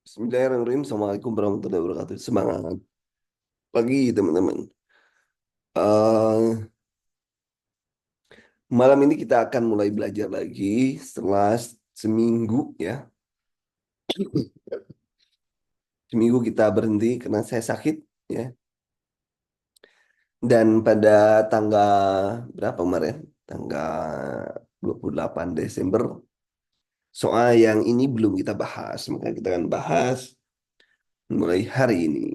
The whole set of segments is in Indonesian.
Bismillahirrahmanirrahim. Assalamualaikum warahmatullahi wabarakatuh. Semangat pagi teman-teman. Eh, Malam ini kita akan mulai belajar lagi setelah seminggu ya. Seminggu kita berhenti karena saya sakit ya. Dan pada tanggal berapa kemarin? Tanggal 28 Desember. Soal yang ini belum kita bahas. Maka kita akan bahas mulai hari ini.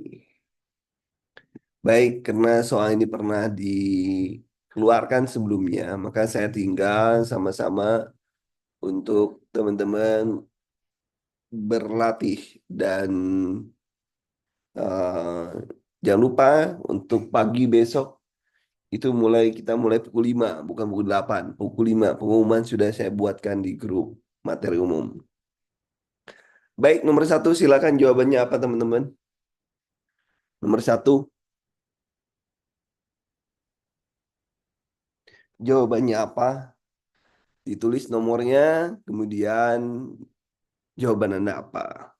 Baik, karena soal ini pernah dikeluarkan sebelumnya, maka saya tinggal sama-sama untuk teman-teman berlatih dan eh, jangan lupa untuk pagi besok itu kita mulai pukul 5 bukan pukul 8 pukul 5 pengumuman sudah saya buatkan di grup materi umum. Baik, nomor satu silakan jawabannya apa teman-teman? Nomor satu jawabannya apa? Ditulis nomornya, kemudian jawaban Anda apa?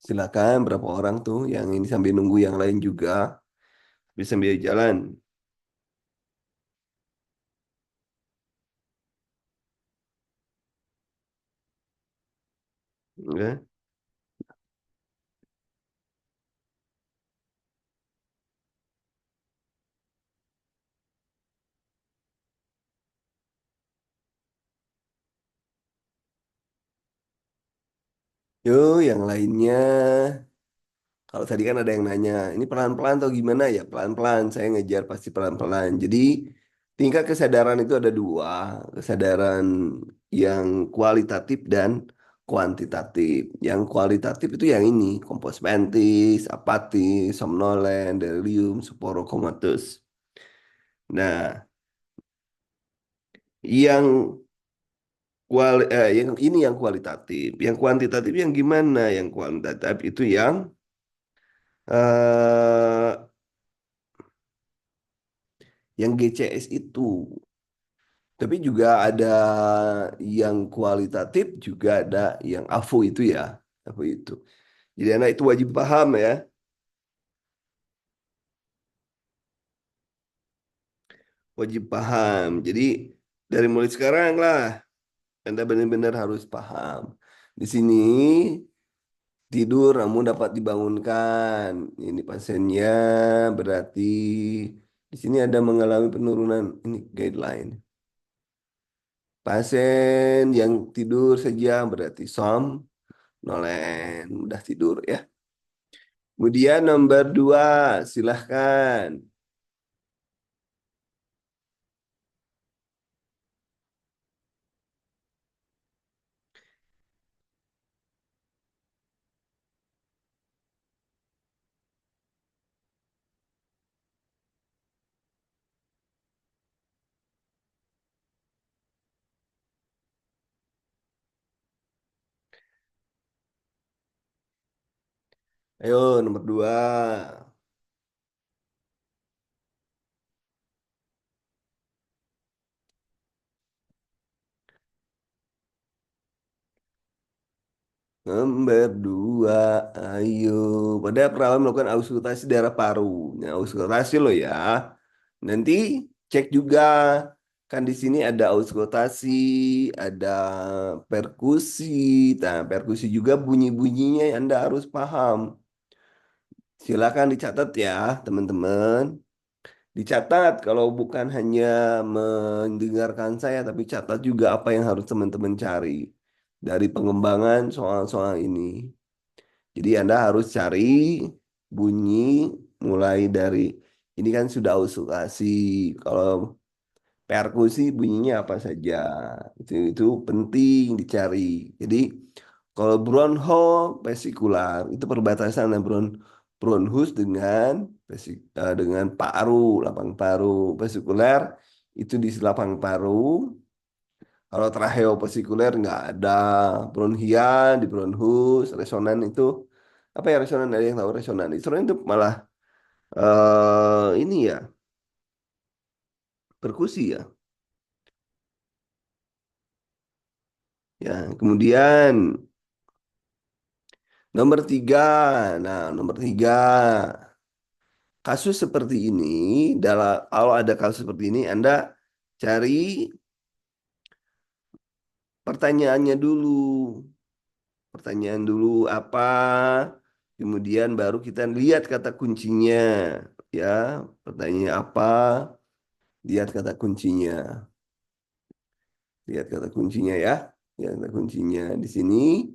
Silakan berapa orang tuh yang ini sambil nunggu yang lain juga bisa sambil jalan. Ya. Yuk, yang lainnya. Kalau tadi kan ada yang nanya, ini pelan-pelan atau gimana ya? Pelan-pelan, saya ngejar pasti pelan-pelan. Jadi tingkat kesadaran itu ada dua, kesadaran yang kualitatif dan kuantitatif. Yang kualitatif itu yang ini, kompos mentis, apatis, somnolen, delirium, subporocomatus. Nah, yang yang ini yang kualitatif. Yang kuantitatif yang gimana? Yang kuantitatif itu eh yang GCS itu. Tapi juga ada yang kualitatif, juga ada yang AFU itu ya. AFU itu. Jadi anak itu wajib paham ya. Wajib paham. Jadi dari mulai sekarang lah, Anda benar-benar harus paham. Di sini tidur namun dapat dibangunkan. Ini pasiennya berarti di sini ada mengalami penurunan. Ini guideline. Pasien yang tidur saja berarti nolen, mudah tidur ya. Kemudian nomor dua, silahkan. Ayo nomor dua. Nomor dua, ayo. Pada perawat melakukan auskultasi daerah paru. Nah, auskultasi lo ya. Nanti cek juga. Kan di sini ada auskultasi, ada perkusi. Nah, perkusi juga bunyi-bunyinya Anda harus paham. Silakan dicatat ya, teman-teman. Dicatat kalau bukan hanya mendengarkan saya, tapi catat juga apa yang harus teman-teman cari dari pengembangan soal-soal ini. Jadi Anda harus cari bunyi mulai dari ini kan sudah auskultasi. Kalau perkusi bunyinya apa saja. Itu penting dicari. Jadi kalau bronho vesikular itu perbatasan antara bronhus dengan dengan paru, lapang paru vesikuler itu di lapang paru. Kalau tracheovasikuler nggak ada bronhia di bronhus, resonan itu apa ya resonan ada yang tahu resonan? Resonan itu malah ini ya perkusi ya. Ya, kemudian nomor tiga. Nah, nomor tiga. Kasus seperti ini, kalau ada kasus seperti ini, Anda cari pertanyaannya dulu. Pertanyaan dulu apa, kemudian baru kita lihat kata kuncinya. Ya, pertanyaan apa, lihat kata kuncinya. Lihat kata kuncinya ya. Lihat kata kuncinya. Di sini,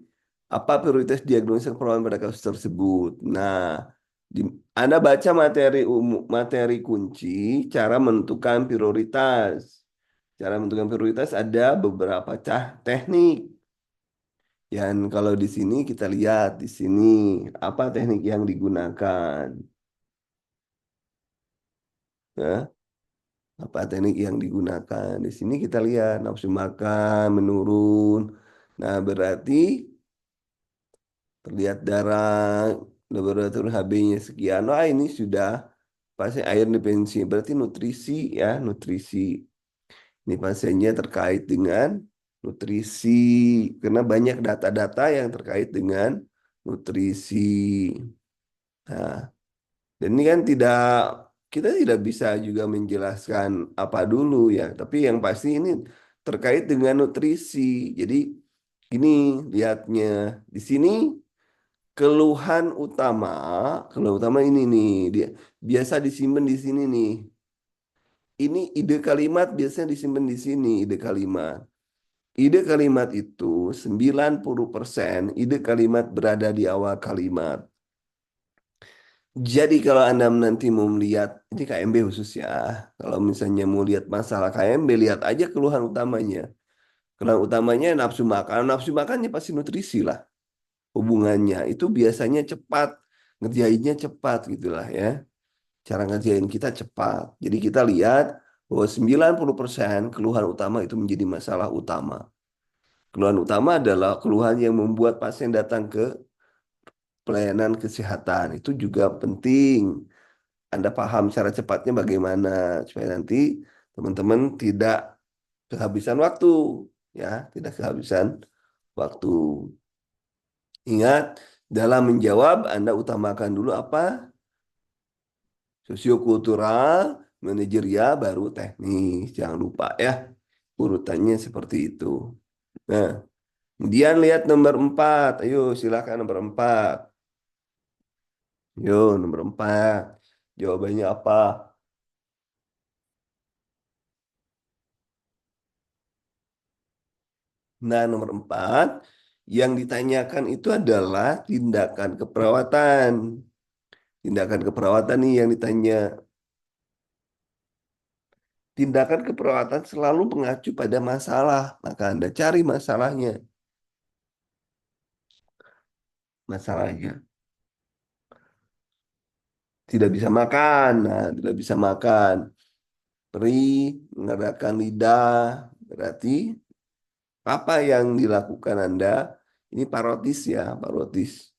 apa prioritas diagnosa keperawanan pada kasus tersebut? Nah, di, Anda baca materi umum, materi kunci, cara menentukan prioritas. Cara menentukan prioritas ada beberapa teknik. Dan kalau di sini kita lihat di sini apa teknik yang digunakan, ya, apa teknik yang digunakan. Di sini kita lihat nafsu makan menurun. Nah, berarti terlihat darah laboratorium HB-nya sekian. Wah, ini sudah pasti air dependensi. Berarti nutrisi ya, nutrisi. Ini pasiennya terkait dengan nutrisi karena banyak data-data yang terkait dengan nutrisi. Nah, dan ini kan kita tidak bisa juga menjelaskan apa dulu ya, tapi yang pasti ini terkait dengan nutrisi. Jadi ini lihatnya di sini keluhan utama, keluhan utama ini nih dia biasa disimpan di sini nih. Ini ide kalimat biasanya disimpan di sini ide kalimat. Ide kalimat itu 90% ide kalimat berada di awal kalimat. Jadi kalau Anda nanti mau melihat, ini KMB khusus ya, kalau misalnya mau lihat masalah KMB, lihat aja keluhan utamanya. Keluhan utamanya nafsu makan, nafsu makannya pasti nutrisi lah. Hubungannya itu biasanya cepat, ngerjainnya cepat gitulah ya. Cara ngerjain kita cepat. Jadi kita lihat bahwa 90% keluhan utama itu menjadi masalah utama. Keluhan utama adalah keluhan yang membuat pasien datang ke pelayanan kesehatan. Itu juga penting. Anda paham cara cepatnya bagaimana supaya nanti teman-teman tidak kehabisan waktu ya, tidak kehabisan waktu. Ingat, dalam menjawab Anda utamakan dulu apa? Sosiokultural, manajerial, baru teknis. Jangan lupa ya, urutannya seperti itu. Nah, kemudian lihat nomor 4. Ayo silakan nomor 4. Yo, nomor 4. Jawabannya apa? Nah, nomor 4, yang ditanyakan itu adalah tindakan keperawatan. Tindakan keperawatan nih yang ditanya. Tindakan keperawatan selalu mengacu pada masalah. Maka Anda cari masalahnya. Masalahnya. Tidak bisa makan. Nah, tidak bisa makan. Perih, mengerakkan lidah. Berarti apa yang dilakukan Anda? Ini parotis ya, parotis.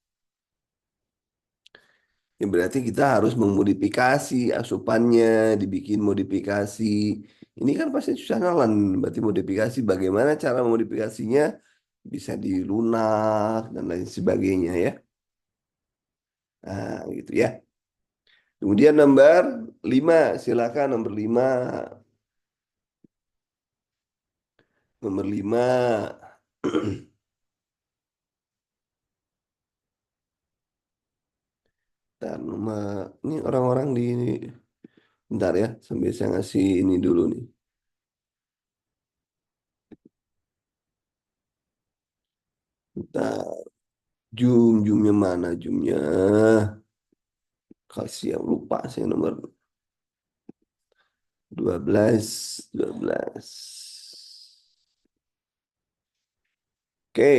Ya berarti kita harus memodifikasi asupannya, dibikin modifikasi. Ini kan pasti susah nalan. Berarti modifikasi bagaimana cara modifikasinya bisa dilunak dan lain sebagainya ya. Nah, gitu ya. Kemudian nomor 5, silakan nomor 5. Nomor 5. Dan nomor ini orang-orang di ini. Bentar ya, sambil saya ngasih ini dulu nih. Bentar. Jumnya mana jumnya? Kasih yang lupa saya nomor 12. Oke.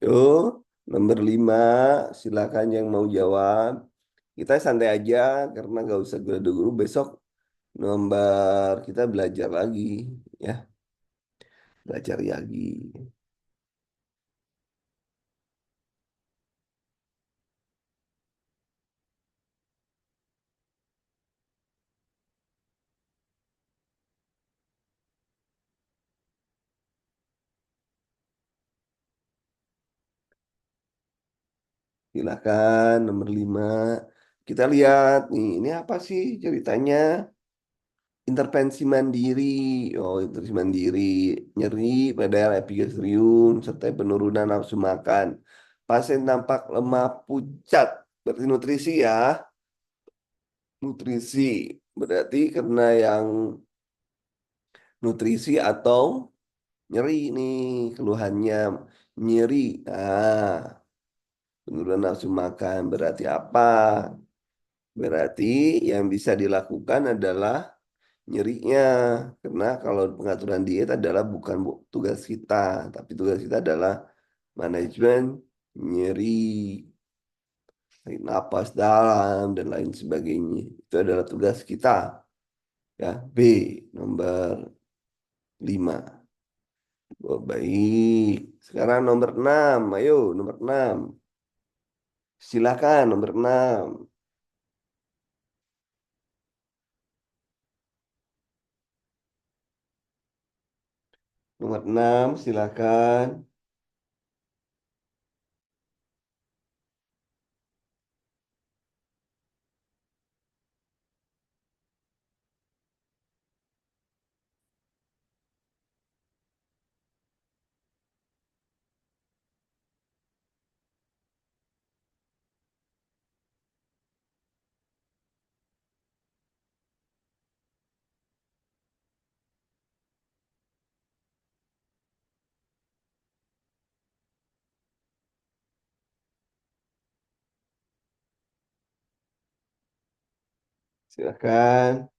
Yuk, nomor 5. Silakan yang mau jawab. Kita santai aja karena nggak usah guru-guru. Besok nomor kita belajar lagi. Ya, belajar lagi. Silakan nomor 5. Kita lihat nih, ini apa sih ceritanya? Intervensi mandiri. Oh, intervensi mandiri. Nyeri pada epigastrium serta penurunan nafsu makan. Pasien tampak lemah pucat. Berarti nutrisi ya. Nutrisi. Berarti karena yang nutrisi atau nyeri nih keluhannya. Nyeri. Nah, penurunan nafsu makan berarti apa? Berarti yang bisa dilakukan adalah nyerinya. Karena kalau pengaturan diet adalah bukan tugas kita, tapi tugas kita adalah manajemen nyeri, tarik napas dalam, dan lain sebagainya. Itu adalah tugas kita. Ya, B, nomor 5. Oh, baik. Sekarang nomor 6. Ayo, nomor 6. Silakan, nomor 6. Nomor 6, silakan. Silakan.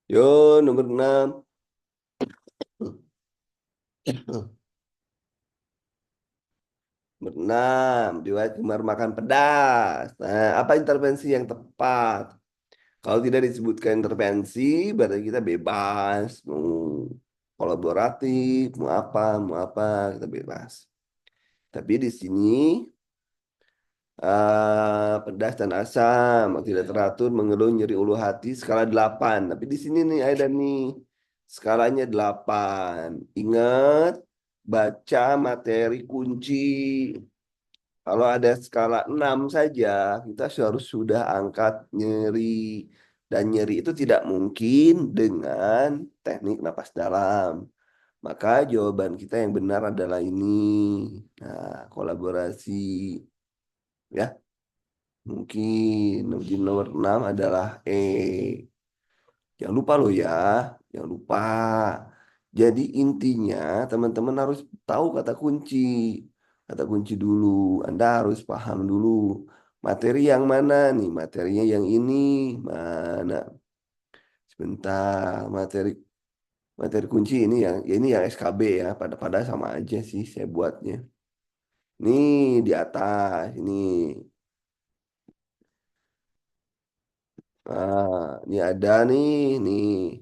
Yo, nomor 6. Berenam, riwayat gemar makan pedas. Nah, apa intervensi yang tepat? Kalau tidak disebutkan intervensi, berarti kita bebas. Mau kolaboratif, mau apa, kita bebas. Tapi di sini pedas dan asam, tidak teratur, mengeluh, nyeri ulu hati, skala 8. Tapi di sini nih ada nih, skalanya 8. Ingat, baca materi kunci. Kalau ada skala 6 saja, kita harus sudah angkat nyeri. Dan nyeri itu tidak mungkin dengan teknik napas dalam. Maka jawaban kita yang benar adalah ini. Nah, kolaborasi. Ya, mungkin nomor 6 adalah E. Jangan lupa loh ya, jangan lupa. Jadi intinya teman-teman harus tahu kata kunci. Kata kunci dulu, Anda harus paham dulu. Materi yang mana nih? Materinya yang ini. Mana? Sebentar, materi materi kunci ini yang SKB ya. Pada sama aja sih saya buatnya. Ini di atas, ini. Ini ada nih.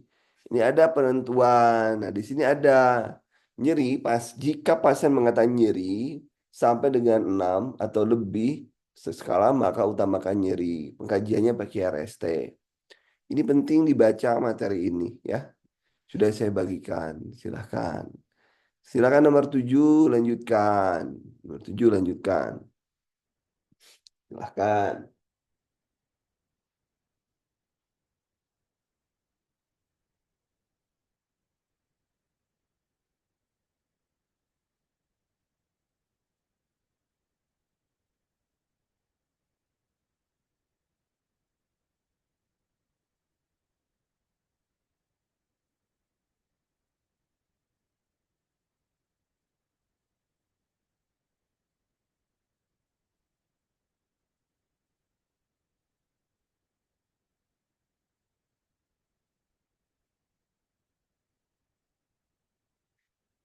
Ini ada penentuan. Nah, di sini ada nyeri jika pasien mengatakan nyeri sampai dengan 6 atau lebih seskala maka utamakan nyeri. Pengkajiannya pakai RST. Ini penting dibaca materi ini ya. Sudah saya bagikan. Silahkan. Silahkan nomor 7 lanjutkan. Nomor 7 lanjutkan. Silahkan.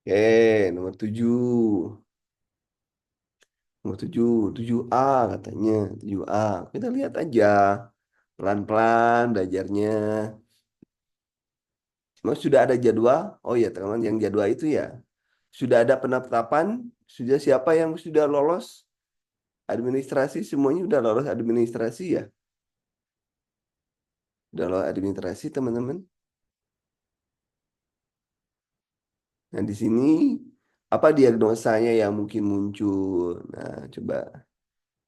Oke, nomor 7. Nomor 7, 7A katanya, 7A. Kita lihat aja, pelan-pelan belajarnya. Memang sudah ada jadwal? Oh ya, teman-teman, yang jadwal itu ya. Sudah ada penetapan? Sudah siapa yang sudah lolos administrasi? Semuanya udah lolos administrasi ya? Udah lolos administrasi teman-teman. Nah, di sini apa diagnosanya yang mungkin muncul? Nah, coba.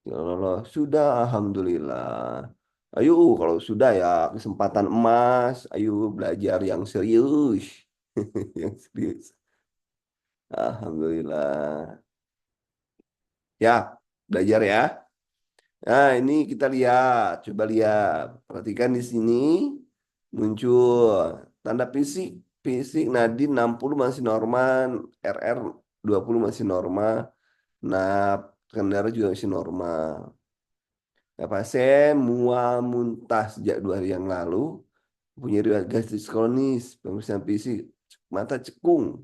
Ya Allah, sudah, alhamdulillah. Ayo, kalau sudah ya kesempatan emas. Ayo belajar yang serius. Yang serius. Alhamdulillah. Ya, belajar ya. Nah, ini kita lihat. Coba lihat. Perhatikan di sini muncul tanda fisik. Fisik Nadine 60 masih normal, RR 20 masih normal. Nah, kendara juga masih normal. Nah, pasien mual muntah sejak 2 hari yang lalu, punya riwayat gastris kronis, pemeriksaan fisik, mata cekung,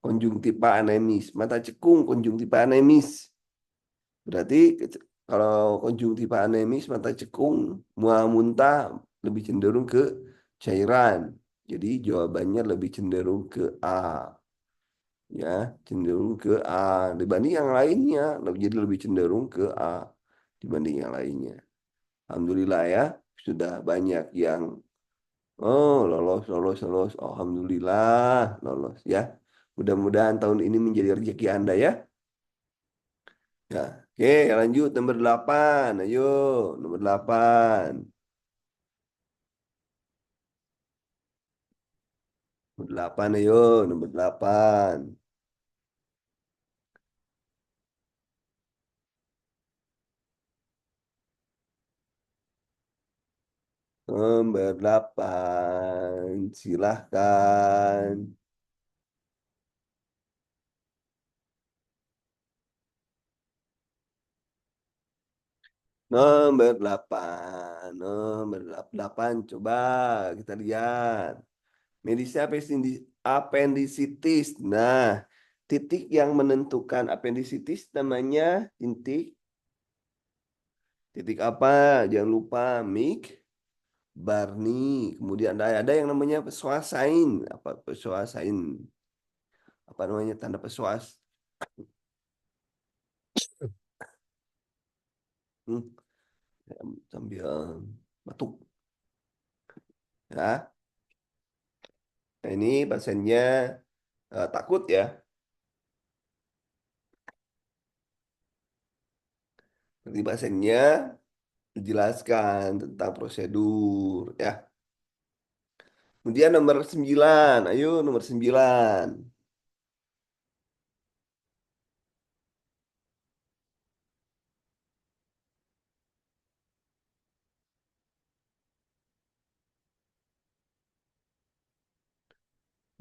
konjungtiva anemis, mata cekung, konjungtiva anemis. Berarti kalau konjungtiva anemis, mata cekung, mual muntah lebih cenderung ke cairan. Jadi jawabannya lebih cenderung ke A, ya, cenderung ke A dibanding yang lainnya, jadi lebih cenderung ke A dibanding yang lainnya. Alhamdulillah ya, sudah banyak yang lolos, lolos, lolos. Alhamdulillah lolos ya. Mudah-mudahan tahun ini menjadi rezeki Anda ya. Ya, oke, lanjut nomor 8. Ayo, nomor 8. Nomor 8 ayo, nomor 8. Nomor 8. Silahkan. Nomor 8. Nomor 8. Coba kita lihat. Medisnya apendisitis. Nah, titik yang menentukan apendisitis namanya titik titik apa? Jangan lupa Mik, Barney. Kemudian ada yang namanya pesuasain. Apa pesuasain? Apa namanya tanda pesuas? Hmm, sambil batuk. Ya, nah, ini pasiennya takut ya. Nanti pasiennya dijelaskan tentang prosedur ya. Kemudian nomor 9. Ayo nomor 9.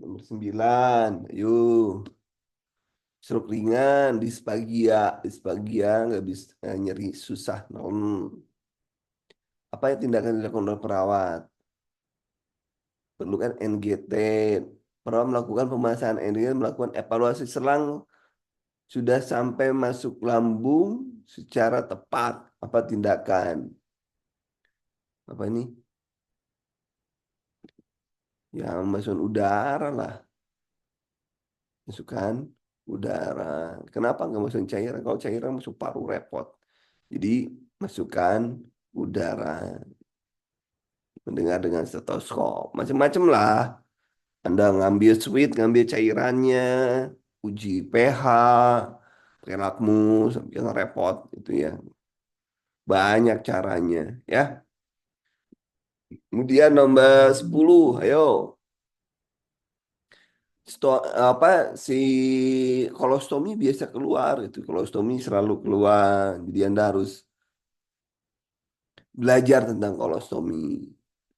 Nomor 9. Ayo. Stroke ringan, disfagia nggak bisa nyeri susah. Apa yang tindakan dilakukan oleh perawat? Perlukan NGT. Perawat melakukan pemasangan NGT, melakukan evaluasi selang sudah sampai masuk lambung secara tepat. Apa tindakan? Apa ini? Ya, masukkan udara lah. Masukkan udara. Kenapa nggak masukin cairan? Kalau cairan masuk paru repot. Jadi masukkan udara. Mendengar dengan stetoskop. Macam-macam lah. Anda ngambil sweet, ngambil cairannya, uji pH, pakai lakmus, yang repot itu ya. Banyak caranya ya. Kemudian nomor 10, ayo. Apa si kolostomi biasa keluar itu. Kolostomi selalu keluar. Jadi Anda harus belajar tentang kolostomi.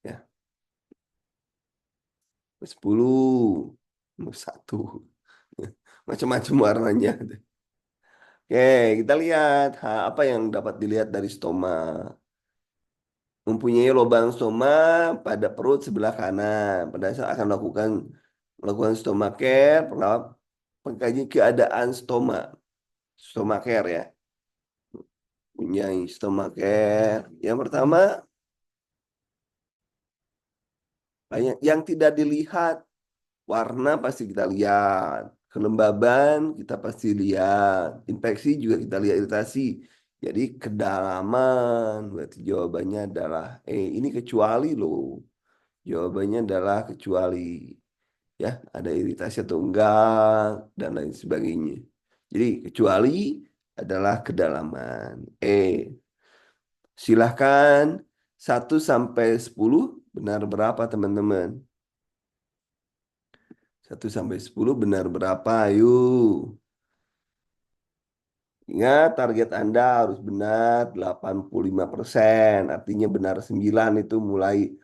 Ya, 10, nomor 1. Macam-macam warnanya. Oke, kita lihat apa yang dapat dilihat dari stoma. Mempunyai lubang stoma pada perut sebelah kanan. Pada saat akan melakukan stoma care, perawat mengkaji keadaan stoma care ya. Punyai stoma care. Yang pertama, banyak yang tidak dilihat. Warna pasti kita lihat. Kelembaban kita pasti lihat. Infeksi juga kita lihat iritasi. Jadi kedalaman. Berarti jawabannya adalah ini kecuali loh. Jawabannya adalah kecuali. Ya, ada iritasi atau enggak dan lain sebagainya. Jadi kecuali adalah kedalaman. Silahkan 1 sampai 10 benar berapa teman-teman? 1 sampai 10 benar berapa? Ayo. Ingat target Anda harus benar 85%. Artinya benar 9 itu mulai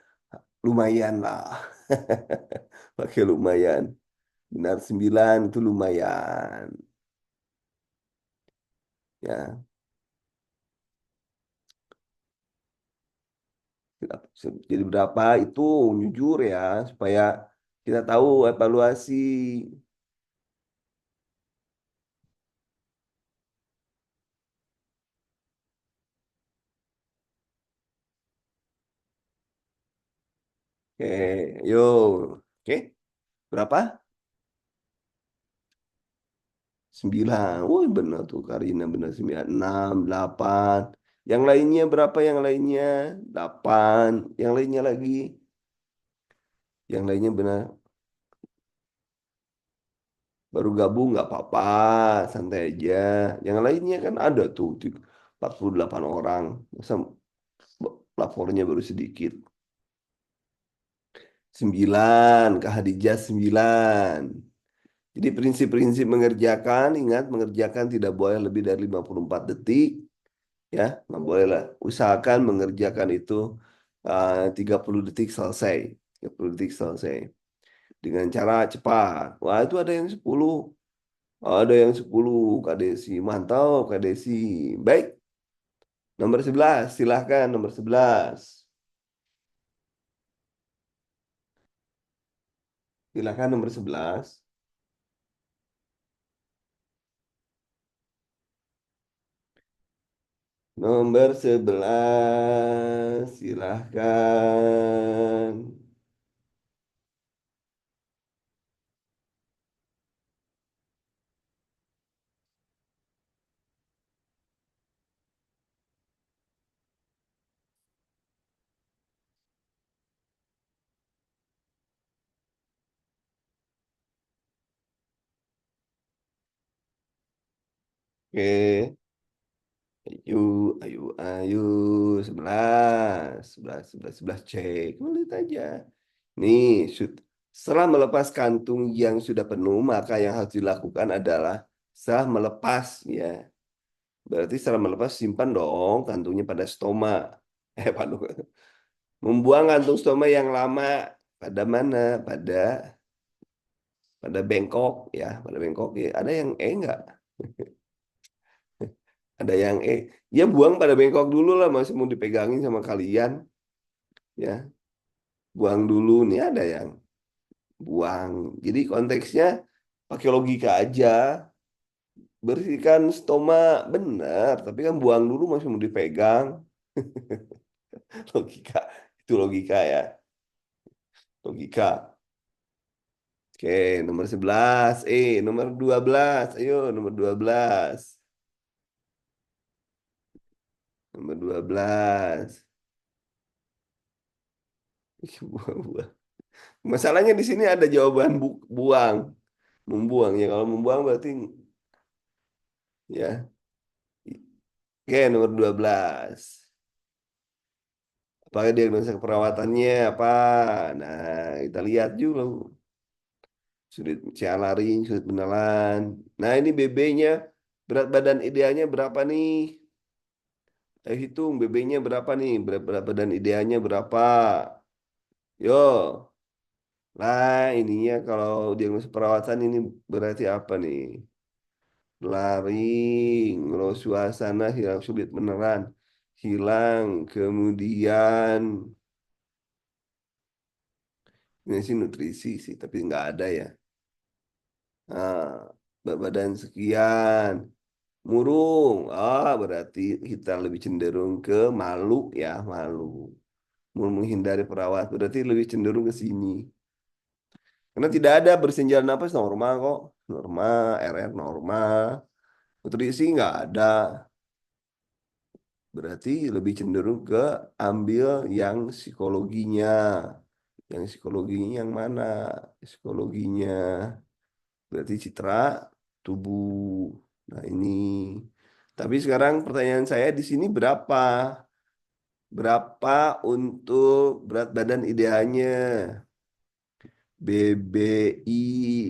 lumayan lah. Pakai lumayan. Benar 9 itu lumayan. Ya, jadi berapa itu jujur ya supaya kita tahu evaluasi. Oke, yuk. Oke, berapa? 9. Wih, benar tuh Karina benar 9. 6, 8. Yang lainnya berapa yang lainnya? 8. Yang lainnya lagi. Yang lainnya benar. Baru gabung nggak apa-apa. Santai aja. Yang lainnya kan ada tuh 48 orang. Masa lapornya baru sedikit. 9. Kak Hadijah 9. Jadi prinsip-prinsip mengerjakan, ingat mengerjakan tidak boleh lebih dari 54 detik. Ya, nggak boleh lah. Usahakan mengerjakan itu 30 detik selesai. 30 detik selesai. Dengan cara cepat. Wah, itu ada yang 10. Ada yang 10. Kak Desi. Mantap, Kak Desi. Baik, nomor 11. Silahkan nomor 11. Silahkan nomor 11. Nomor 11. Silahkan. Oke. Ayo, ayo, ayo, 11, 11, 11, 11 cek, lihat aja. Nih, setelah melepas kantung yang sudah penuh, maka yang harus dilakukan adalah setelah melepas, ya. Berarti setelah melepas simpan dong kantungnya pada stoma. Padu. Membuang kantung stoma yang lama pada mana? Pada bengkok, ya, pada bengkok. Ya. Ada yang enggak? Ada yang ya buang pada bengkok dulu lah, masih mau dipegangin sama kalian, ya. Buang dulu nih ada yang buang. Jadi konteksnya pakai logika aja. Bersihkan stoma benar, tapi kan buang dulu masih mau dipegang. Logika. Itu logika ya. Logika. Oke, nomor 11. Nomor 12. Ayo, nomor 12. Nomor 12. Buang-buang. Masalahnya di sini ada jawaban buang. Membuang ya. Kalau membuang berarti ya. Oke, nomor 12. Apakah diagnosa keperawatannya apa? Nah, kita lihat juga. Sulit laring, sulit menelan. Nah, ini BB-nya, berat badan idealnya berapa nih? Hitung BB-nya berapa nih? Berat badan idealnya berapa? Yo, lah ininya kalau diagnosa perawatan ini berarti apa nih? Laring, low suasana, hilang sulit menelan, hilang, kemudian ini sih nutrisi sih, tapi nggak ada ya. Nah, berat badan sekian, murung. Berarti kita lebih cenderung ke malu ya, malu. Mau menghindari perawat, berarti lebih cenderung ke sini. Karena tidak ada bersenjata napas normal kok. Norma, RR norma. Nutrisi nggak ada. Berarti lebih cenderung ke ambil yang psikologinya. Yang psikologinya yang mana? Psikologinya berarti citra tubuh. Nah, ini. Tapi sekarang pertanyaan saya di sini berapa? Berapa untuk berat badan idealnya? BBI,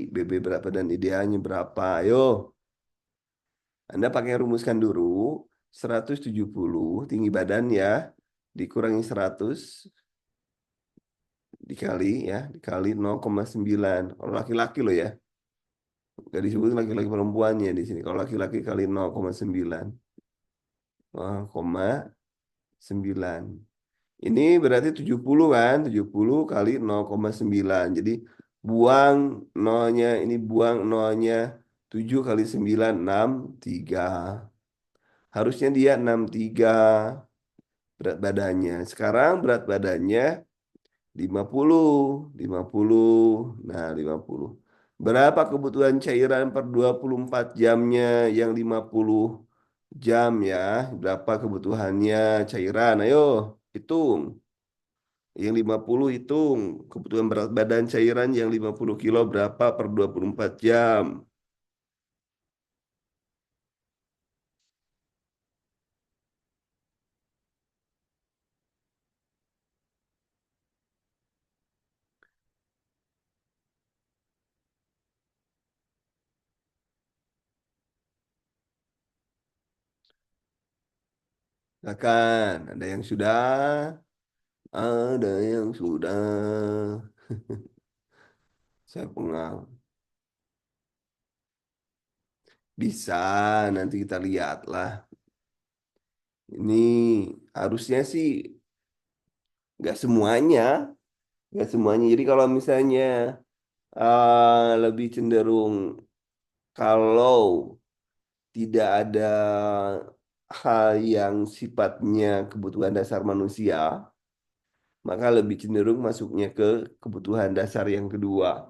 BB berat badan idealnya berapa? Ayo, Anda pakai rumuskan dulu. 170 tinggi badan ya. Dikurangi 100 dikali ya, dikali 0,9. Kalau laki-laki loh ya. Gak disebut laki-laki perempuannya di sini. Kalau laki-laki kali 0,9. 0,9. Ini berarti 70 kan? 70 kali 0,9. Jadi buang nolnya, ini buang nolnya. 7 kali 9, 63. Harusnya dia 63 berat badannya. Sekarang berat badannya 50, 50. Nah, 50. Berapa kebutuhan cairan per 24 jamnya yang 50 jam ya? Berapa kebutuhannya cairan? Ayo, hitung. Yang 50 hitung. Kebutuhan berat badan cairan yang 50 kilo berapa per 24 jam? Silakan, ada yang sudah? Ada yang sudah. Saya pengal. Bisa, nanti kita lihatlah. Ini harusnya sih nggak semuanya, nggak semuanya. Jadi kalau misalnya lebih cenderung kalau tidak ada hal yang sifatnya kebutuhan dasar manusia, maka lebih cenderung masuknya ke kebutuhan dasar yang kedua,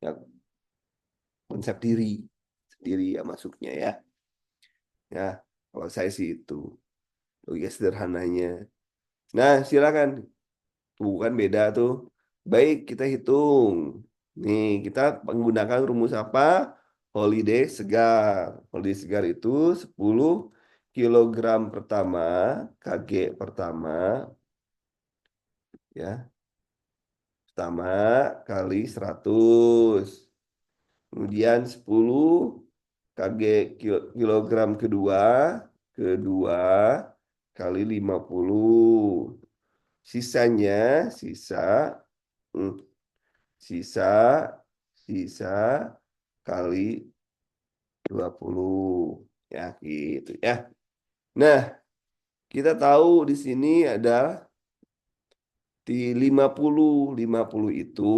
ya konsep diri ya masuknya ya. Ya, kalau saya sih itu logika sederhananya. Nah, silakan. Tuh kan beda tuh. Baik, kita hitung. Nih, kita menggunakan rumus apa? Holiday segar. Holiday segar itu 10 kilogram pertama, kg pertama, ya. Pertama kali 100. Kemudian 10 kg kilogram kedua, kedua kali 50. Sisanya, sisa, hmm, sisa, sisa kali 20. Ya, gitu ya. Nah, kita tahu di sini ada di 50 itu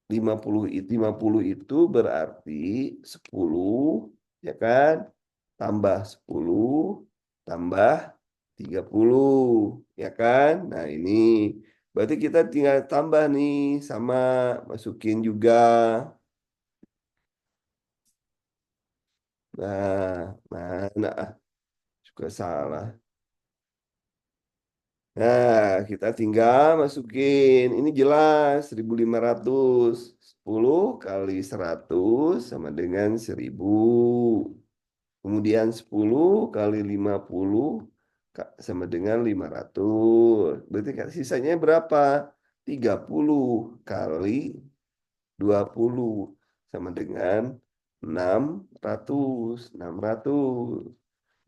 50 itu berarti 10 ya kan? Tambah 10 tambah 30 ya kan? Nah, ini berarti kita tinggal tambah nih sama masukin juga. Nah, mana suka salah. Nah, kita tinggal masukin. Ini jelas 1.500. 10 kali 100 sama dengan 1.000. Kemudian 10 kali 50 sama dengan 500. Berarti kan sisanya berapa? 30 kali 20 sama dengan 600. 600.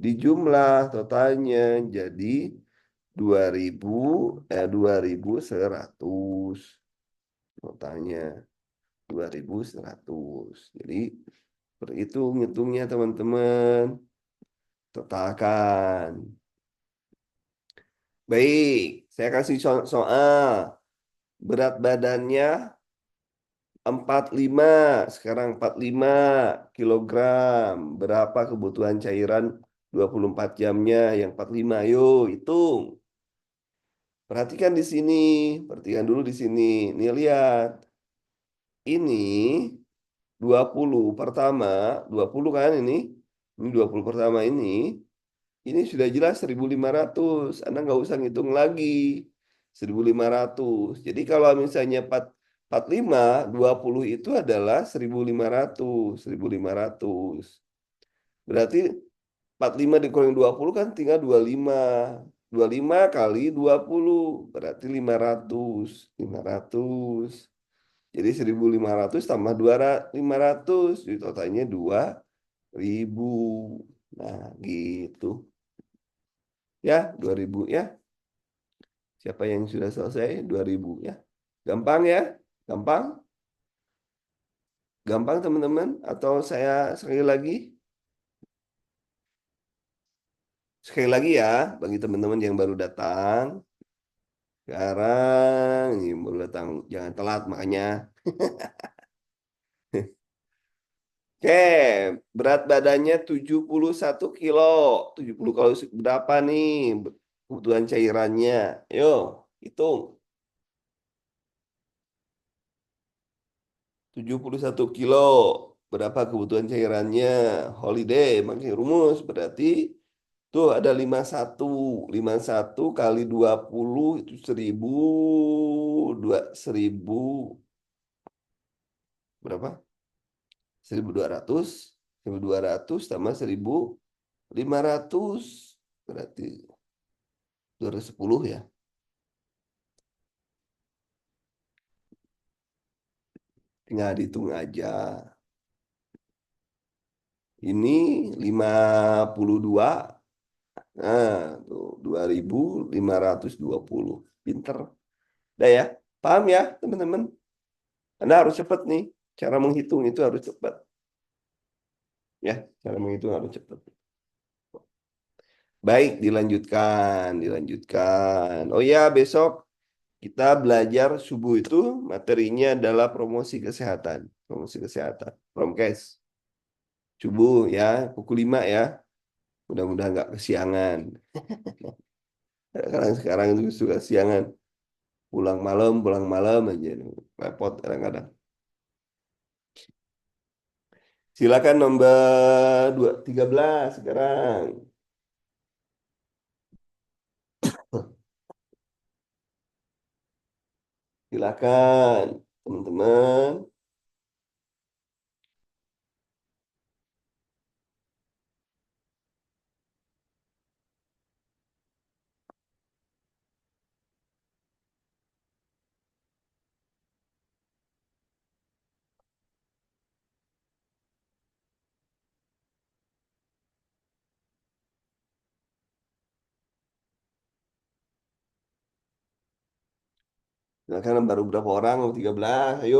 Dijumlah totalnya jadi 2000 2100 totalnya 2100. Jadi berhitung hitungnya teman-teman, totalkan. Baik, saya kasih soal. Berat badannya 45, sekarang 45 kilogram. Berapa kebutuhan cairan 24 jamnya yang 45? Ayo hitung. Perhatikan di sini, perhatikan dulu di sini. Nih lihat, ini 20 pertama, 20 kan ini 20 pertama ini sudah jelas 1.500. Anda nggak usah ngitung lagi. 1.500. Jadi kalau misalnya 45, 20 itu adalah 1.500. 1.500. Berarti 45 dikurangi 20 kan tinggal 25. 25 kali 20 berarti 500. 500. Jadi 1.500 tambah 500. Jadi totalnya 2.000. Nah, gitu. Ya, 2.000 ya. Siapa yang sudah selesai? 2.000 ya. Gampang ya? Gampang? Gampang teman-teman? Atau saya sekali lagi? Sekali lagi ya, bagi teman-teman yang baru datang. Sekarang, ini baru datang. Jangan telat makanya. Oke, berat badannya 71 kilo. 70 kilo berapa nih kebutuhan cairannya? Yuk, hitung. 71 kilo. Berapa kebutuhan cairannya? Holiday, pakai rumus. Berarti tuh ada 51. 51 kali 20 itu 1.000. Berapa? 1.200. 1.200 tambah 1.500. Berarti 210 ya. Tinggal dihitung aja. Ini 52. Nah, tuh 2.520. Pinter. Udah ya. Paham ya, teman-teman? Anda harus cepat nih. Cara menghitung itu harus cepat. Ya, cara menghitung harus cepat. Baik, dilanjutkan, dilanjutkan. Oh ya, besok kita belajar subuh itu materinya adalah promosi kesehatan. Promosi kesehatan. Promkes. Subuh ya, pukul 5 ya. Mudah-mudahan nggak kesiangan. Kadang sekarang itu suka siangan. Pulang malam aja. Repot kadang-kadang. Silakan nomor 13 sekarang. Silakan, teman-teman. Silakan baru berapa orang? 13. Ayo.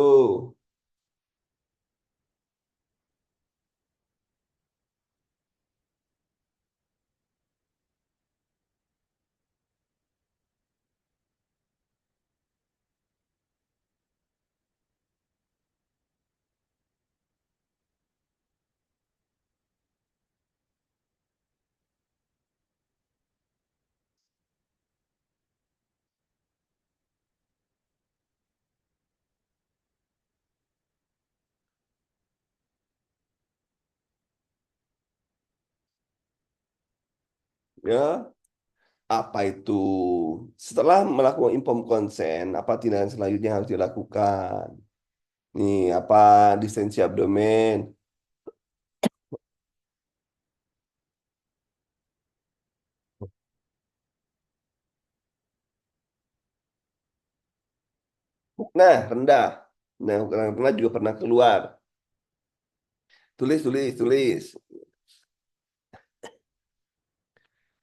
Ya, apa itu? Setelah melakukan inform consent, apa tindakan selanjutnya yang harus dilakukan? Nih, apa distensi abdomen? Nah, rendah. Nah, rendah juga pernah keluar. Tulis, tulis, tulis.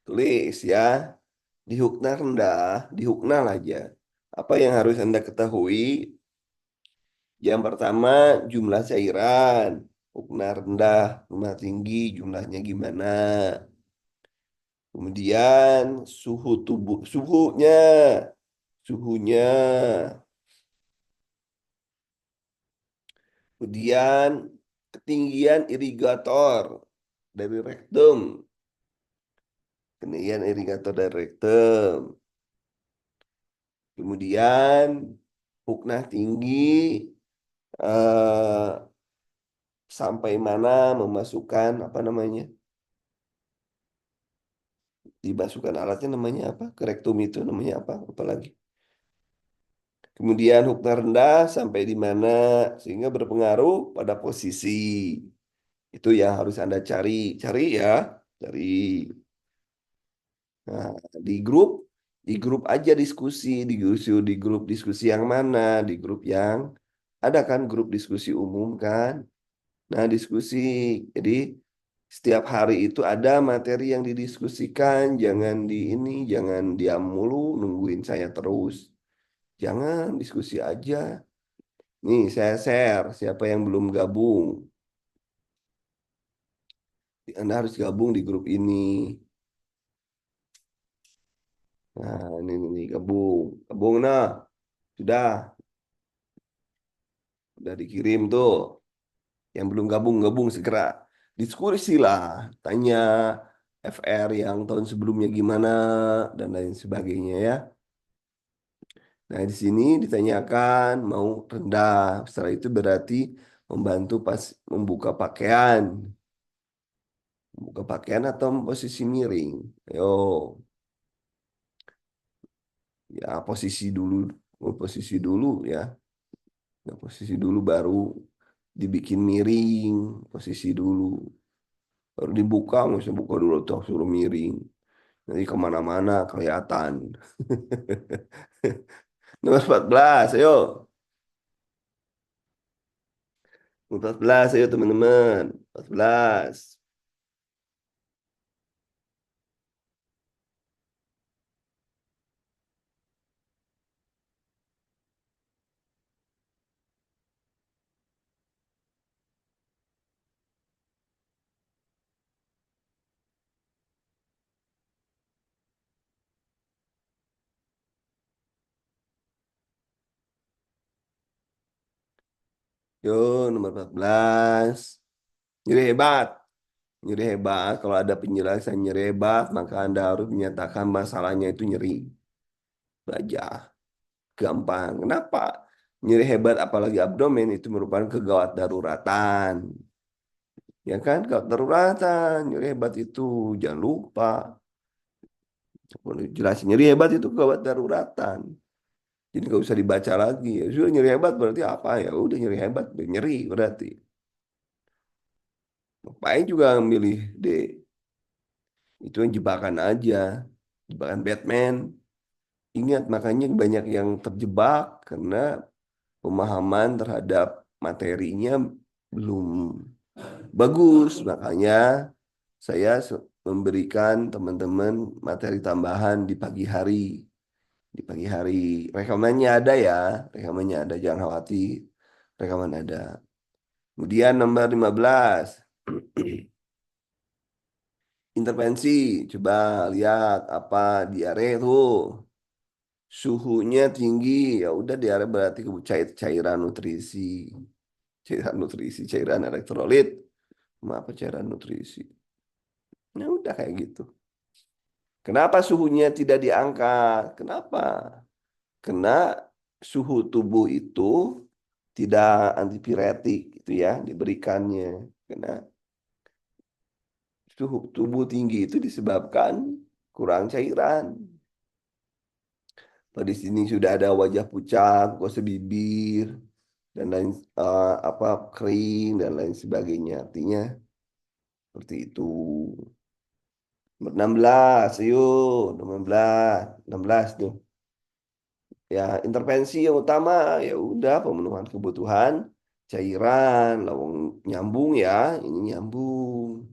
Tulis ya. Di Hukna rendah, di Hukna aja. Apa yang harus Anda ketahui? Yang pertama, jumlah cairan. Hukna rendah, Hukna tinggi, jumlahnya gimana? Kemudian suhu tubuh, suhunya. Kemudian ketinggian irigator dari rektum. Ketinggian irigator dari rektum. Kemudian Hukna tinggi, eh, sampai mana memasukkan apa namanya, dimasukkan alatnya namanya apa? Kerektum itu namanya apa? Apalagi. Kemudian hook terendah sampai di mana sehingga berpengaruh pada posisi. Itu yang harus Anda cari, cari ya, cari. Nah, di grup aja di grup diskusi yang mana, di grup yang ada kan grup diskusi umum kan. Nah, diskusi. Jadi setiap hari itu ada materi yang didiskusikan, jangan di ini, jangan diam mulu nungguin saya terus. Jangan diskusi aja. Nih, saya share siapa yang belum gabung. Anda harus gabung di grup ini. Nah, ini gabung. Gabung nah. Sudah, udah dikirim tuh. Yang belum gabung, gabung segera. Diskusi lah, tanya FR yang tahun sebelumnya gimana dan lain sebagainya ya. Nah, di sini ditanyakan mau rendah. Setelah itu berarti membantu pas membuka pakaian. Membuka pakaian atau posisi miring. Ayo, ya posisi dulu ya. Ya, posisi dulu baru dibikin miring, posisi dulu. Baru dibuka, nggak usah buka dulu tuh, suruh miring. Nanti kemana-mana kelihatan. Nomor 14, ayo. 14, ayo teman-teman. 14. Yo, nomor 14. Nyeri hebat. Nyeri hebat. Kalau ada penjelasan nyeri hebat, maka Anda harus menyatakan masalahnya itu nyeri. Itu aja. Gampang. Kenapa? Nyeri hebat apalagi abdomen itu merupakan kegawat daruratan. Ya kan? Gawat daruratan. Nyeri hebat itu. Jangan lupa. Boleh jelasin. Nyeri hebat itu gawat daruratan. Jadi nggak usah dibaca lagi. Ya sudah nyeri hebat berarti apa? Ya udah nyeri hebat. Udah nyeri berarti. Ngapain juga milih D? Itu yang jebakan aja. Jebakan Batman. Ingat, makanya banyak yang terjebak karena pemahaman terhadap materinya belum bagus. Makanya saya memberikan teman-teman materi tambahan di pagi hari. Di pagi hari. Rekamannya ada ya. Rekamannya ada, jangan khawatir. Rekaman ada. Kemudian nomor 15. Intervensi. Coba lihat apa diare tuh. Suhunya tinggi. Ya udah diare berarti cairan nutrisi. Cairan nutrisi, cairan elektrolit. Apa cairan nutrisi? Ya udah kayak gitu. Kenapa suhunya tidak diangkat? Kenapa? Karena suhu tubuh itu tidak antipiretik itu ya diberikannya. Karena suhu tubuh tinggi itu disebabkan kurang cairan. Di sini sudah ada wajah pucat, gosok bibir, dan lain apa kering dan lain sebagainya. Artinya seperti itu. Nomor 16, ayo 16, 16 tuh. Ya, intervensi yang utama ya udah pemenuhan kebutuhan cairan, lawang nyambung ya, ini nyambung.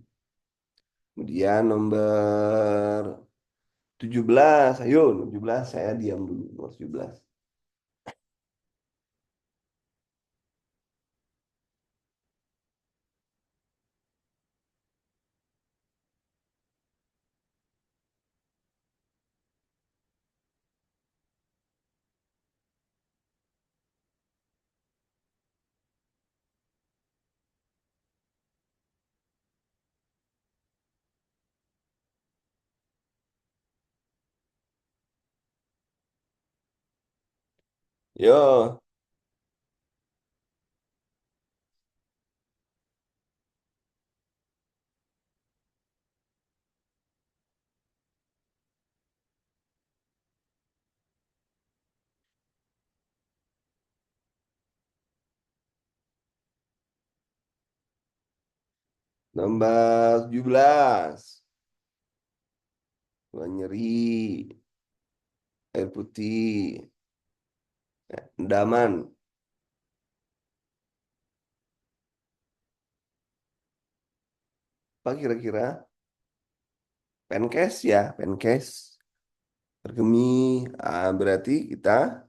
Kemudian nomor 17, ayo 17 saya diam dulu nomor 17. Yo, Nomor 17. Gula nyeri, air putih, endaman. Apa kira-kira? Penkes ya, penkes. Bergemi, berarti kita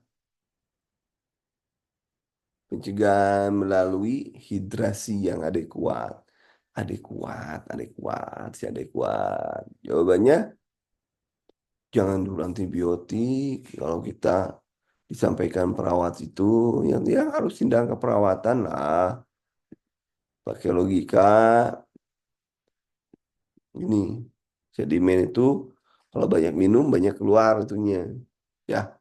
pencegahan melalui hidrasi yang adekuat. Adekuat, adekuat, si adekuat. Jawabannya jangan dulu antibiotik. Kalau kita disampaikan perawat itu, yang dia harus tindakan keperawatan lah. Pakai logika ini. Sedimen itu kalau banyak minum banyak keluar itunya. Ya,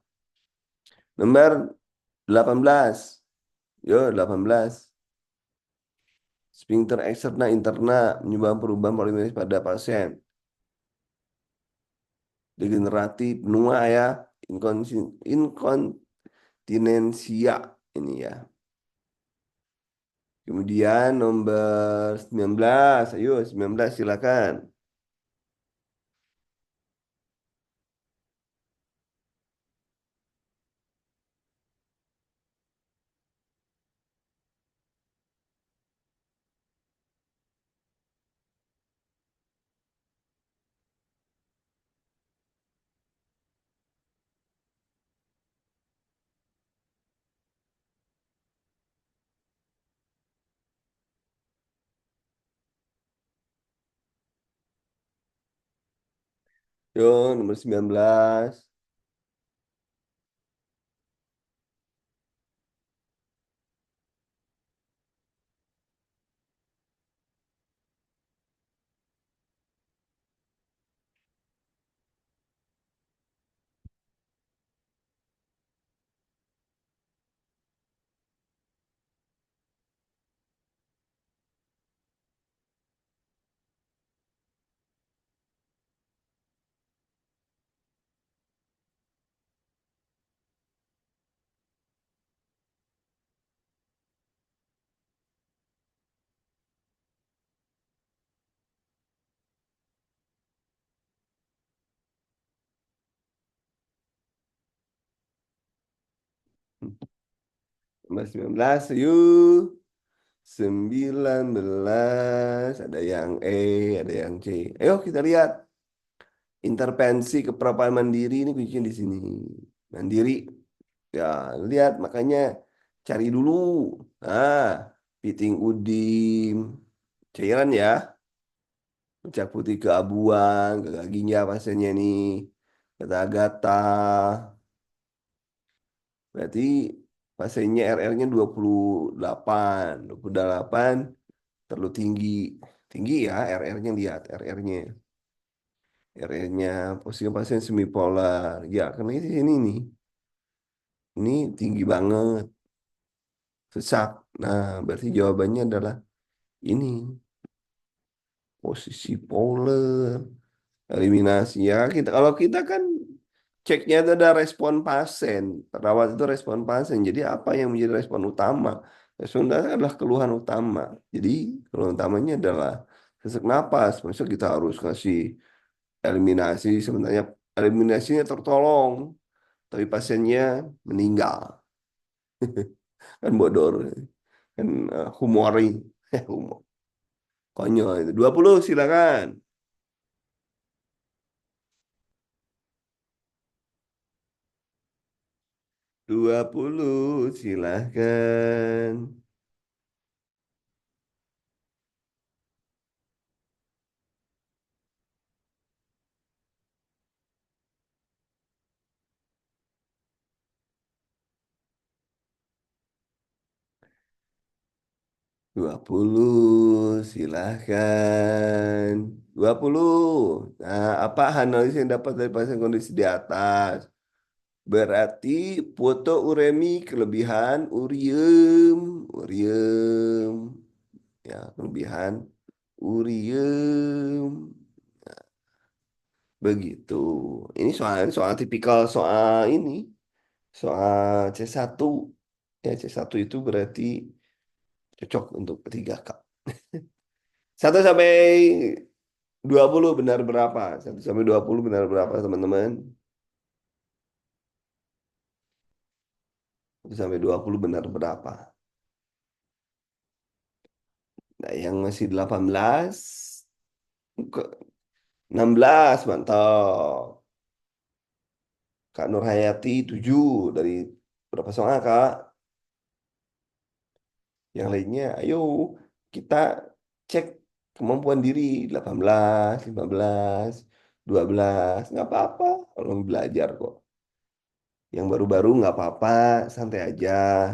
nomor 18. Yo, 18. Sphincter eksterna interna menyebabkan perubahan polimeris pada pasien. Degeneratif, benua ya, inkontinensia ini ya. Kemudian nomor 19. Ayo 19 silakan. Yo, nomor 19. Nomor 19. Yuk. 19. Ada yang E, ada yang C. Ayo kita lihat. Intervensi keperawatan mandiri ini kuncinya di sini. Mandiri. Ya, lihat makanya cari dulu. Nah, piting udim, cairan ya, bercak putih keabuan, ke giginya pasiennya nih, gata-gata. Berarti pasiennya RR-nya 28 terlalu tinggi. Tinggi ya RR-nya, lihat RR-nya. RR-nya posisi pasien semipolar. Ya, karena ini nih. Ini tinggi banget, sesak. Nah, berarti jawabannya adalah ini, posisi polar. Eliminasi ya, kita kalau kita kan ceknya itu ada respon pasien, perawat itu respon pasien. Jadi apa yang menjadi respon utama? Respon utama adalah keluhan utama. Jadi keluhan utamanya adalah sesak napas. Maksud kita harus kasih eliminasi, sebenarnya eliminasinya tertolong, tapi pasiennya meninggal. Kan bodor, kan humori, humor. Konyol itu. 20 silakan. 20 silahkan. 20 silahkan. 20. Nah, apa analisis yang dapat dari pasien kondisi di atas? Berarti fotouremi kelebihan urium. Urium. Ya, kelebihan urium. Begitu. Ini soal tipikal soal ini. Soal C1. Ya, C1 itu berarti cocok untuk ketiga Kak. 1 sampai 20 benar berapa? 1 sampai 20 benar berapa, teman-teman? 1 sampai 20 benar berapa? Nah, yang masih 18, ke- 16, mantap. Kak Nurhayati 7 dari berapa soal, Kak? Yang lainnya, ayo kita cek kemampuan diri. 18, 15, 12, nggak apa-apa. Orang belajar kok. Yang baru-baru nggak apa-apa, santai aja.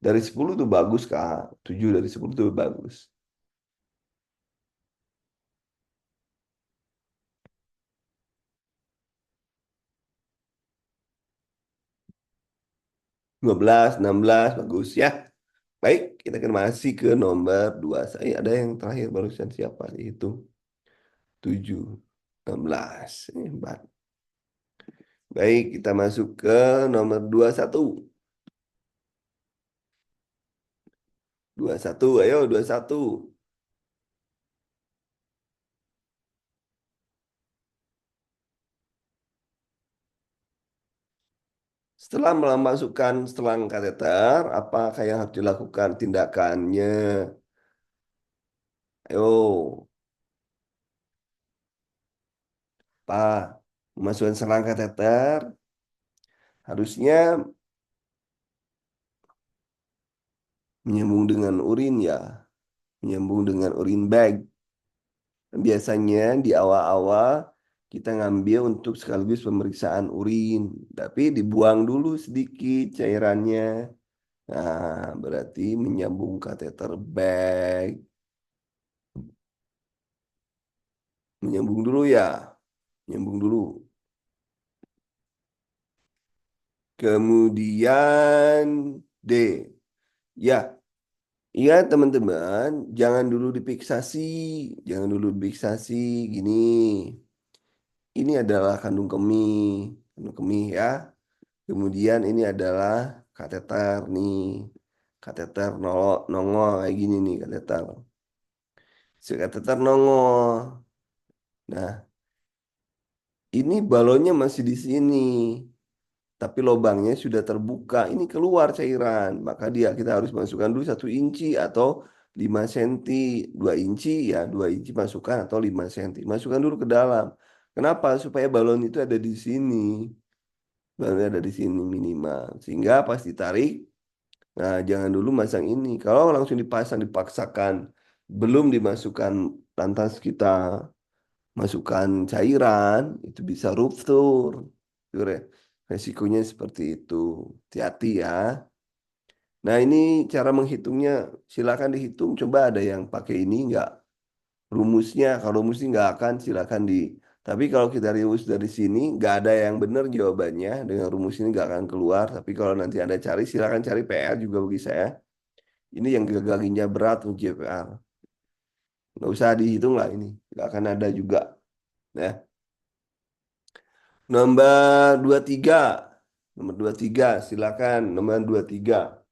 Dari 10 tuh bagus, Kak. 7 dari 10 tuh bagus. 15, 16, bagus ya. Baik, kita akan masih ke nomor 2. Saya ada yang terakhir barusan siapa itu? 7, 16. Hebat. Baik, kita masuk ke nomor 21. 21, ayo 21. Setelah memasukkan selang kateter, apakah yang harus dilakukan tindakannya? Ayo, Pak, memasukkan selang kateter harusnya menyambung dengan urin ya, menyambung dengan urin bag. Biasanya di awal-awal kita ngambil untuk sekaligus pemeriksaan urin, tapi dibuang dulu sedikit cairannya. Nah, berarti menyambung kateter bag. Menyambung dulu ya, menyambung dulu. Kemudian D. Ya, iya teman-teman, jangan dulu difiksasi, jangan dulu difiksasi gini. Ini adalah kandung kemih ya. Kemudian ini adalah kateter nih. Kateter nongol kayak gini nih kateter. Si kateter nongol. Nah, ini balonnya masih di sini. Tapi lubangnya sudah terbuka. Ini keluar cairan. Maka kita harus masukkan dulu 1 inci atau 5 senti. 2 inci ya, 2 inci masukkan atau 5 senti. Masukkan dulu ke dalam. Kenapa? Supaya balon itu ada di sini. Balonnya ada di sini minimal. Sehingga pas ditarik, nah, jangan dulu masang ini. Kalau langsung dipasang, dipaksakan, belum dimasukkan, lantas kita masukkan cairan, itu bisa ruptur. Itu resikonya seperti itu. Hati-hati ya. Nah, ini cara menghitungnya. Silakan dihitung. Coba ada yang pakai ini nggak? Rumusnya, kalau rumusnya nggak akan, silakan di. Tapi kalau kita rumus dari sini, nggak ada yang benar jawabannya. Dengan rumus ini nggak akan keluar. Tapi kalau nanti Anda cari, silakan cari PR juga bagi saya. Ini yang gagalnya berat untuk JPR. Nggak usah dihitung lah ini. Nggak akan ada juga. Ya. Nomor 23. Nomor 23, silakan. Nomor 23.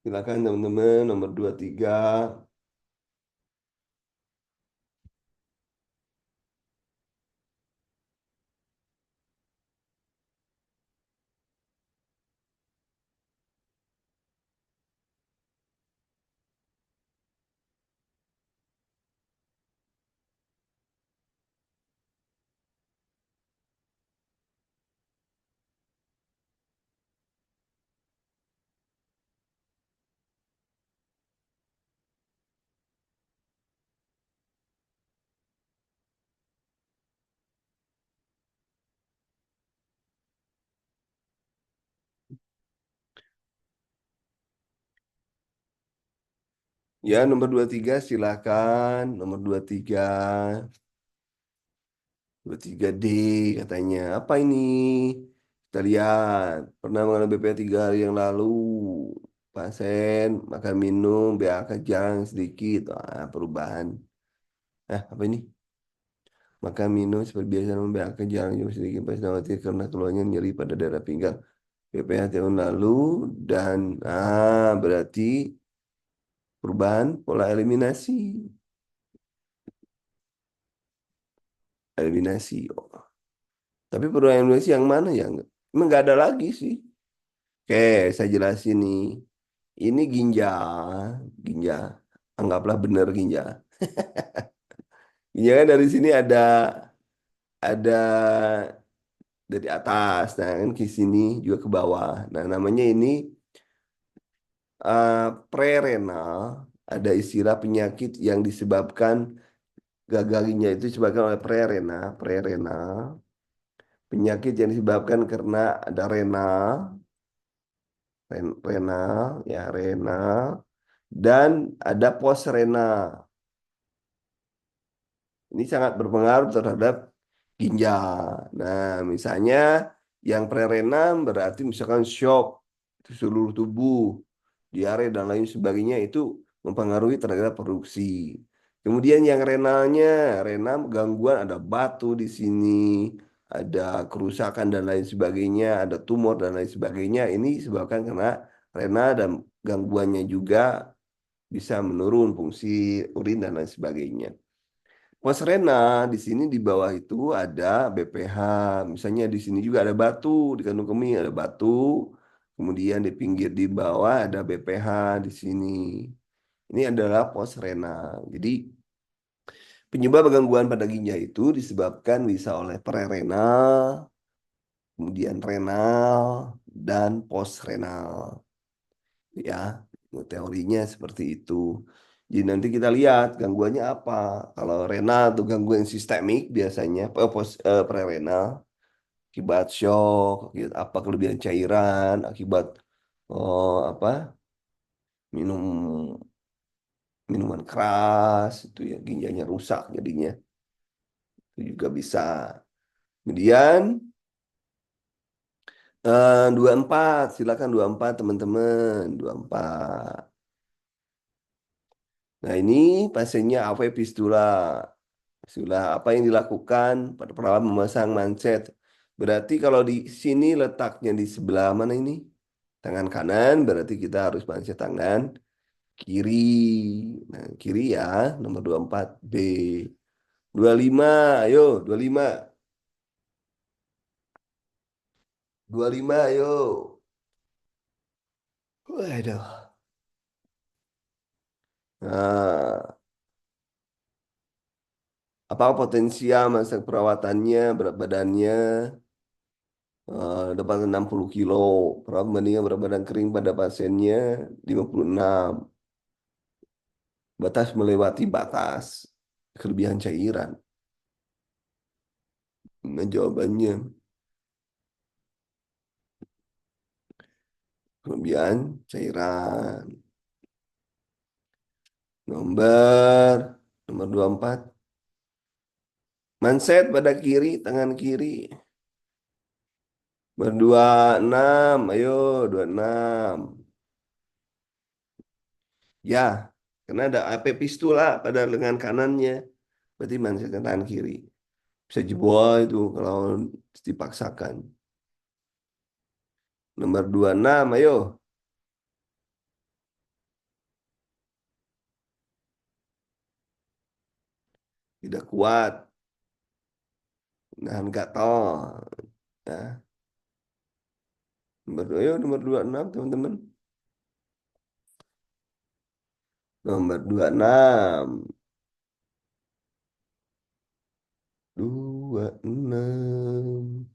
Silakan teman-teman. Nomor 23. Ya, nomor 23 silakan. Nomor 23. 23D katanya. Apa ini? Kita lihat. Pernah mengalami BP 3 hari yang lalu. pasien makan minum BAK jarang sedikit. Wah, perubahan. Apa ini? Makan minum seperti biasa namun BAK jarang juga sedikit pasien khawatir karena keluarnya nyeri pada daerah pinggang. PPH tahun lalu dan berarti perubahan pola eliminasi. Eliminasi. Tapi perubahan eliminasi yang mana ya? Emang nggak ada lagi sih. Oke, saya jelasin nih. Ini ginjal, ginjal. Anggaplah benar ginjal. Ginjal kan dari sini ada dari atas, nah kan ke sini juga ke bawah. Nah, namanya ini prerenal. Ada istilah penyakit yang disebabkan gagal ginjal itu disebabkan oleh prerenal, prerenal. Penyakit yang disebabkan karena ada renal, renal, ya renal, dan ada postrenal. Ini sangat berpengaruh terhadap ginjal. Nah, misalnya yang prerenal berarti misalkan shock di seluruh tubuh, diare dan lain sebagainya itu mempengaruhi terhadap produksi. Kemudian yang renalnya, renal gangguan ada batu di sini, ada kerusakan dan lain sebagainya, ada tumor dan lain sebagainya. Ini disebabkan karena renal dan gangguannya juga bisa menurun fungsi urin dan lain sebagainya. Mas Rena, di sini di bawah itu ada BPH. Misalnya di sini juga ada batu, di kandung kemih ada batu. Kemudian di pinggir di bawah ada BPH di sini. Ini adalah pos renal. Jadi penyebab gangguan pada ginjal itu disebabkan bisa oleh prerenal, kemudian renal, dan postrenal. Ya, teorinya seperti itu. Jadi nanti kita lihat gangguannya apa. Kalau renal atau gangguan sistemik biasanya prerenal akibat shock, akibat apa kelebihan cairan, akibat apa minum minuman keras itu ya ginjalnya rusak jadinya itu juga bisa. Kemudian 24 silakan 24 teman-teman 24. Nah ini pasiennya AV fistula. Sudah apa yang dilakukan pada perawat memasang manset. Berarti kalau di sini letaknya di sebelah mana ini? Tangan kanan berarti kita harus manset tangan kiri. Nah, kiri ya, nomor 24 B. 25 ayo 25. 25 ayo. Waduh. Nah, apa potensial masa perawatannya, berat badannya, dapat 60 kilo. Perawat membandingkan berat badan kering pada pasiennya 56. Batas melewati batas kelebihan cairan. Nah, jawabannya kelebihan cairan. Nomor nomor 24. Manset pada kiri, tangan kiri. Berdua enam, ayo 26. Ya, karena ada AP fistula pada lengan kanannya. Berarti manset ke tangan kiri. Bisa jebol itu kalau dipaksakan. Nomor 26, ayo. Tidak kuat. Nahan gatal. Ya. Ayo nomor 26 teman-teman. Nomor 26. 26.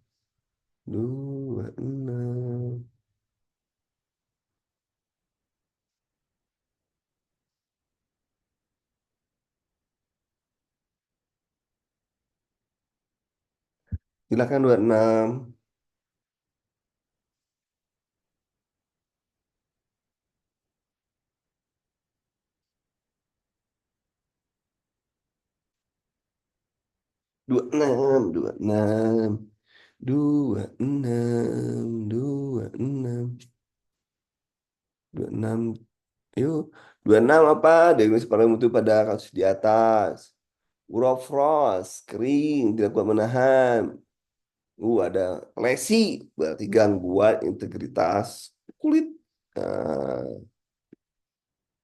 26. Silakan 26. 26. 26. 26. 26. 26. Yuk. 26 apa? Diagnosis paling mutu pada kasus di atas. Urof frost, kering, tidak kuat menahan. Ada lesi, berarti gangguan integritas kulit. Nah,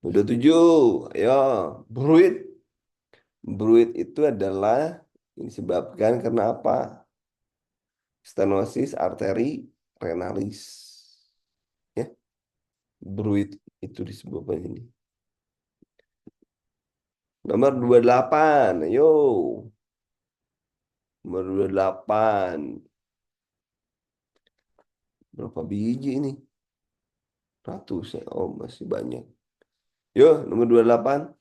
udah 7. Ayo, bruit. Bruit itu adalah disebabkan karena apa? Stenosis arteri renalis. Ya, bruit itu disebabkan ini. Nomor 28. Ayo. Nomor 28. Berapa biji ini? Ratus ya. Oh, masih banyak. Yo, nomor 28.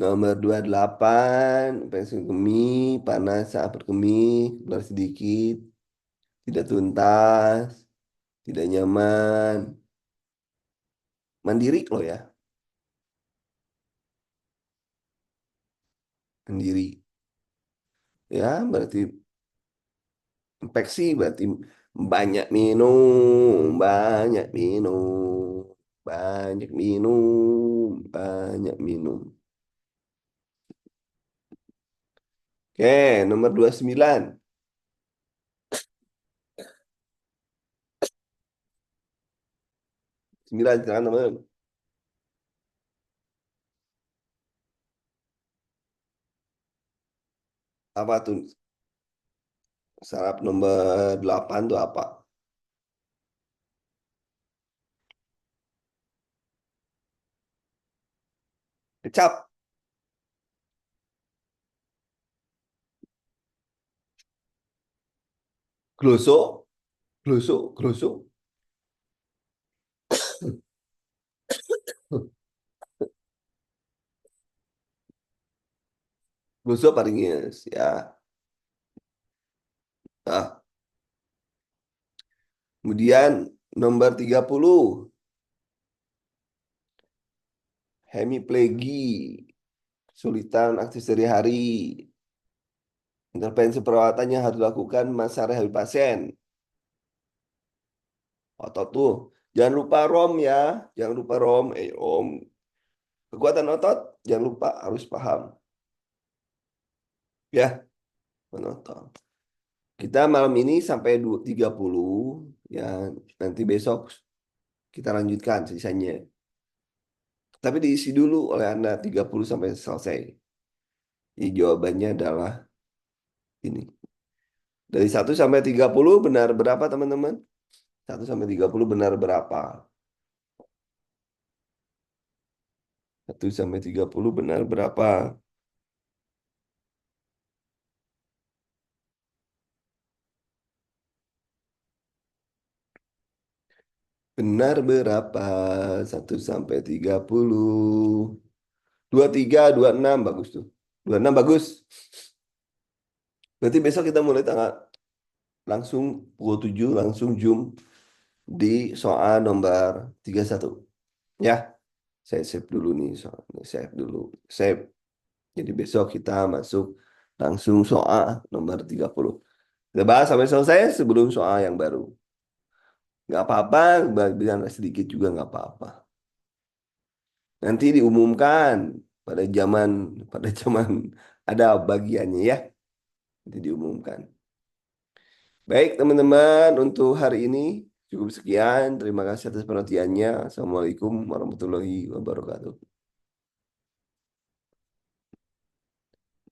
Nomor 28. Pensil kemih, panas saat berkemih, keluar sedikit, tidak tuntas, tidak nyaman. Mandiri loh ya, mandiri. Ya, berarti infeksi, berarti banyak minum, banyak minum, banyak minum, banyak minum. Oke, nomor 29. 9, silakan teman. Apa tuh? Saraf nomor 8 tuh apa? Kecap, gloso, gloso, gloso. Glosofaringitis ya. Nah, kemudian nomor 30, hemiplegi, kesulitan aktif sehari-hari. Intervensi perawatannya harus dilakukan masa rehabilitasi pasien. Otot tuh, jangan lupa ROM ya, jangan lupa ROM, ROM. Kekuatan otot, jangan lupa harus paham ya, menonton. Kita malam ini sampai 30 ya, nanti besok kita lanjutkan sisanya. Tapi diisi dulu oleh Anda 30 sampai selesai. Jadi jawabannya adalah ini. Dari 1 sampai 30 benar berapa teman-teman? 1 sampai 30 benar berapa? 1 sampai 30 benar berapa? Benar berapa? 1 sampai 30. 23, 26 bagus tuh. 26 bagus. Berarti besok kita mulai langsung pukul 7 langsung Zoom di soal nomor 31. Ya, saya save dulu nih soalnya. Save dulu. Save. Jadi besok kita masuk langsung soal nomor 30. Kita bahas sampai selesai sebelum soal yang baru. Nggak apa-apa, bilang sedikit juga nggak apa-apa. Nanti diumumkan pada zaman ada bagiannya ya. Nanti diumumkan. Baik teman-teman, untuk hari ini cukup sekian. Terima kasih atas perhatiannya. Assalamualaikum warahmatullahi wabarakatuh.